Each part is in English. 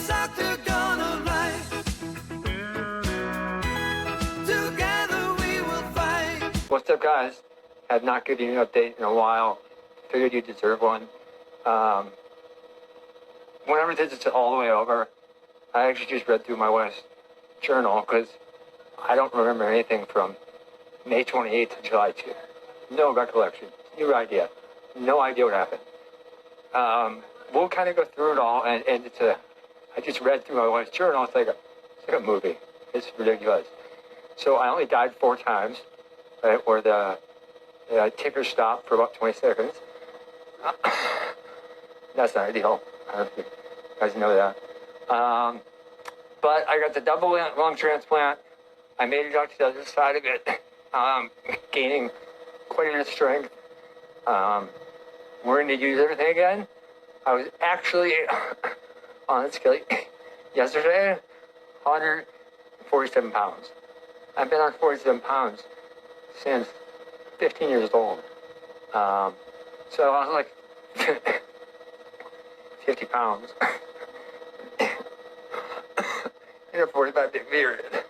doctor gonna write? Together we will fight. What's up, guys? Have not given you an update in a while. Figured you deserve one. Whenever this is all the way over, I actually just read through my wife's journal because I don't remember anything from May 28th to July 2. No recollection. Zero idea. No idea what happened. We'll kind of go through it all, and it's I just read through my wife's journal. It's like a movie. It's ridiculous. So I only died 4 times, right, where the ticker stopped for about 20 seconds. That's not ideal. I don't know if you guys know that. But I got the double lung transplant. I made it out to the other side of it, gaining quite a bit of strength. We're going to use everything again. I was actually on the scale yesterday, 147 pounds. I've been on 47 pounds since 15 years old. So I was like 50 pounds in a 45-day period.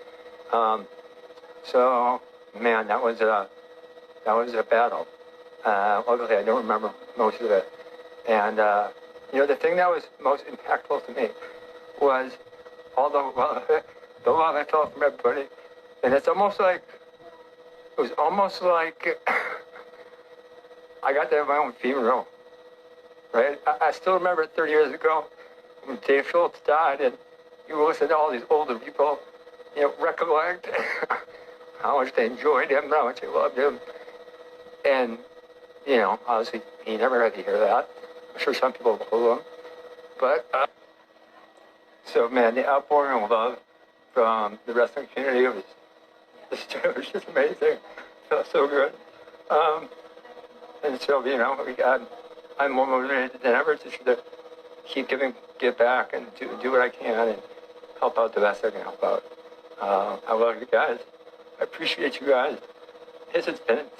So man, that was a battle. Luckily, I don't remember most of it. And the thing that was most impactful to me was all the love I felt from everybody. And it was almost like I got to have my own funeral, right? I still remember 30 years ago when Dave Schultz died, and you listen to all these older people, recollect how much they enjoyed him, how much they loved him. And, obviously, he never had to hear that. I'm sure some people will him. But, so, man, the outpouring of love from the wrestling community was just amazing. It felt so good. And so, I'm more motivated than ever to give back and do what I can and help out the best I can help out. I love you guys. I appreciate you guys. It's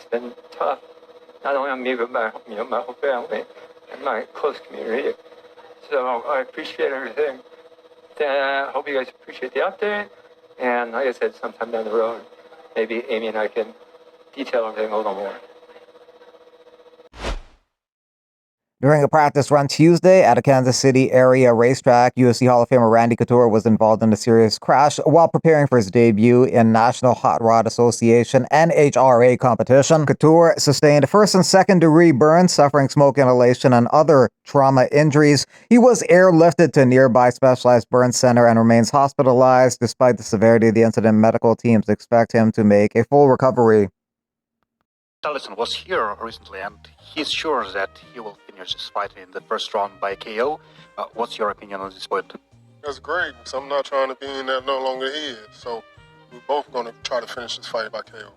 been tough, not only on me, but my whole family and my close community. So I appreciate everything. I hope you guys appreciate the update. And like I said, sometime down the road, maybe Amy and I can detail everything a little more. During a practice run Tuesday at a Kansas City area racetrack, UFC Hall of Famer Randy Couture was involved in a serious crash while preparing for his debut in National Hot Rod Association NHRA competition. Couture sustained first and second degree burns, suffering smoke inhalation and other trauma injuries. He was airlifted to a nearby specialized burn center and remains hospitalized. Despite the severity of the incident, medical teams expect him to make a full recovery. Dodson was here recently, and he's sure that he will finish this fight in the first round by KO. What's your opinion on this point? That's great, because I'm not trying to be in that no longer he is. So we're both going to try to finish this fight by KO.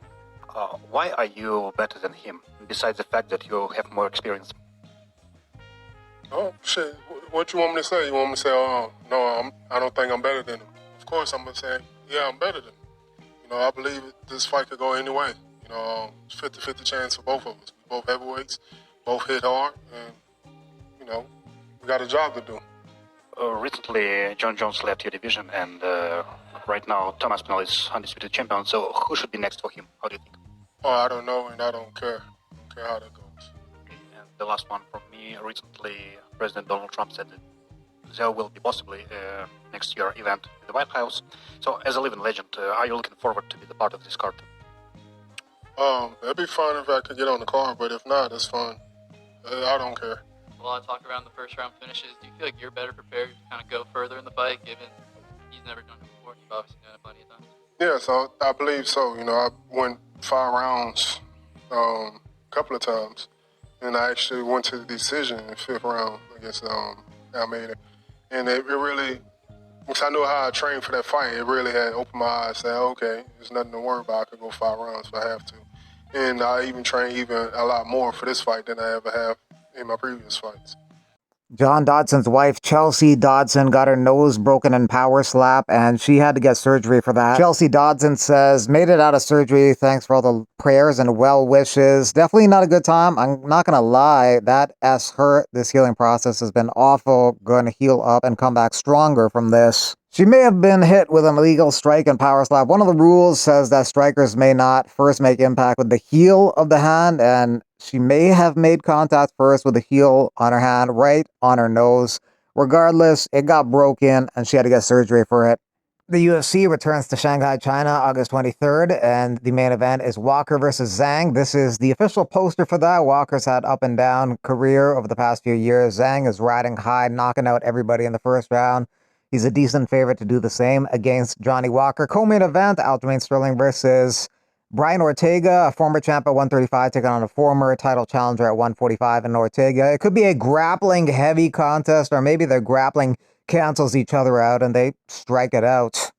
Why are you better than him, besides the fact that you have more experience? Oh, shit. What you want me to say? You want me to say, no, I don't think I'm better than him? Of course I'm going to say, yeah, I'm better than him. I believe this fight could go any way. It's 50-50 chance for both of us. We both heavyweights, both hit hard, and, we got a job to do. Recently, John Jones left your division, and right now, Thomas Pinal is undisputed champion, so who should be next for him? How do you think? Oh, I don't know, and I don't care. I don't care how that goes. Okay, and the last one from me. Recently, President Donald Trump said that there will be possibly next year event in the White House. So, as a living legend, are you looking forward to be the part of this card? It'd be fine if I could get on the card, but if not, it's fine. I don't care. Well, I talk around the first round finishes. Do you feel like you're better prepared to kind of go further in the fight, given he's never done it before? You've obviously done it plenty of times. Yeah, so I believe so. I went 5 rounds a couple of times, and I actually went to the decision in the 5th round against Almeida. And it really, because I knew how I trained for that fight, it really had opened my eyes, saying, okay, there's nothing to worry about. I could go 5 rounds if I have to. And I even trained a lot more for this fight than I ever have in my previous fights. John Dodson's wife, Chelsea Dodson, got her nose broken in power slap, and she had to get surgery for that. Chelsea Dodson says, made it out of surgery. Thanks for all the prayers and well wishes. Definitely not a good time. I'm not going to lie. That S hurt. This healing process has been awful. Going to heal up and come back stronger from this. She may have been hit with an illegal strike and power slap. One of the rules says that strikers may not first make impact with the heel of the hand, and she may have made contact first with the heel on her hand, right on her nose. Regardless, it got broken and she had to get surgery for it. The UFC returns to Shanghai, China, August 23rd, and the main event is Walker versus Zhang. This is the official poster for that. Walker's had up and down career over the past few years. Zhang is riding high, knocking out everybody in the first round. He's a decent favorite to do the same against Johnny Walker. Co-main event, Aljamain Sterling versus Brian Ortega, a former champ at 135, taking on a former title challenger at 145 in Ortega. It could be a grappling heavy contest, or maybe their grappling cancels each other out and they strike it out.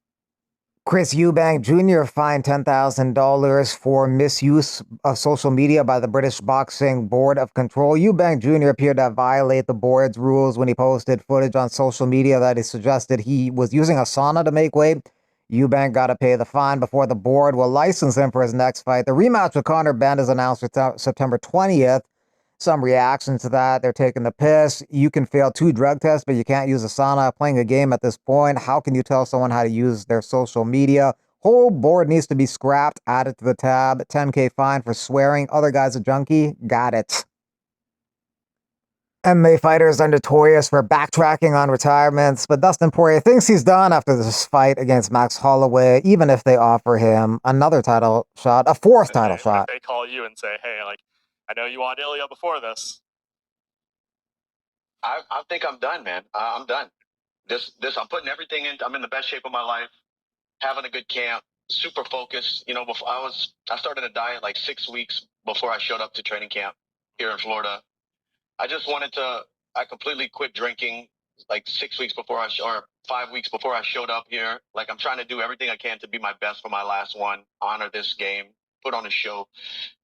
Chris Eubank Jr. fined $10,000 for misuse of social media by the British Boxing Board of Control. Eubank Jr. appeared to violate the board's rules when he posted footage on social media that he suggested he was using a sauna to make weight. Eubank got to pay the fine before the board will license him for his next fight. The rematch with Conor Benn is announced for September 20th. Some reaction to that. They're taking the piss. You can fail 2 drug tests, but you can't use a sauna. Playing a game at this point. How can you tell someone how to use their social media? Whole board needs to be scrapped, added to the tab. $10K fine for swearing. Other guy's a junkie. Got it. MMA fighters are notorious for backtracking on retirements, but Dustin Poirier thinks he's done after this fight against Max Holloway, even if they offer him another title shot, a 4th title shot. They call you and say, hey, like, I know you want Ilya before this. I think I'm done, man. I'm done. I'm putting everything in. I'm in the best shape of my life, having a good camp, super focused. You know, before I started a diet like 6 weeks before I showed up to training camp here in Florida. I completely quit drinking like 6 weeks before or 5 weeks before I showed up here. Like, I'm trying to do everything I can to be my best for my last one, honor this game, put on a show,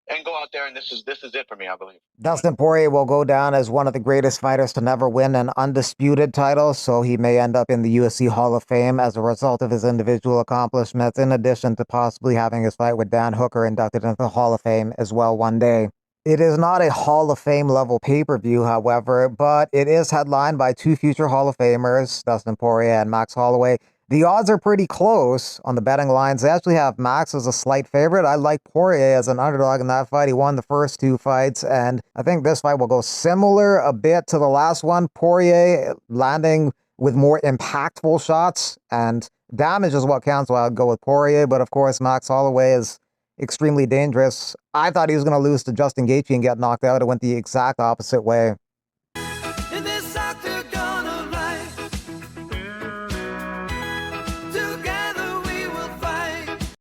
and go out there, and this is it for me, I believe. Dustin Poirier will go down as one of the greatest fighters to never win an undisputed title, so he may end up in the UFC Hall of Fame as a result of his individual accomplishments, in addition to possibly having his fight with Dan Hooker inducted into the Hall of Fame as well one day. It is not a Hall of Fame level pay-per-view, however, but it is headlined by 2 future Hall of Famers, Dustin Poirier and Max Holloway. The odds are pretty close on the betting lines. They actually have Max as a slight favorite. I like Poirier as an underdog in that fight. He won the first 2 fights, and I think this fight will go similar a bit to the last one. Poirier landing with more impactful shots, and damage is what counts, so I'd go with Poirier, but of course Max Holloway is extremely dangerous. I thought he was going to lose to Justin Gaethje and get knocked out. It went the exact opposite way.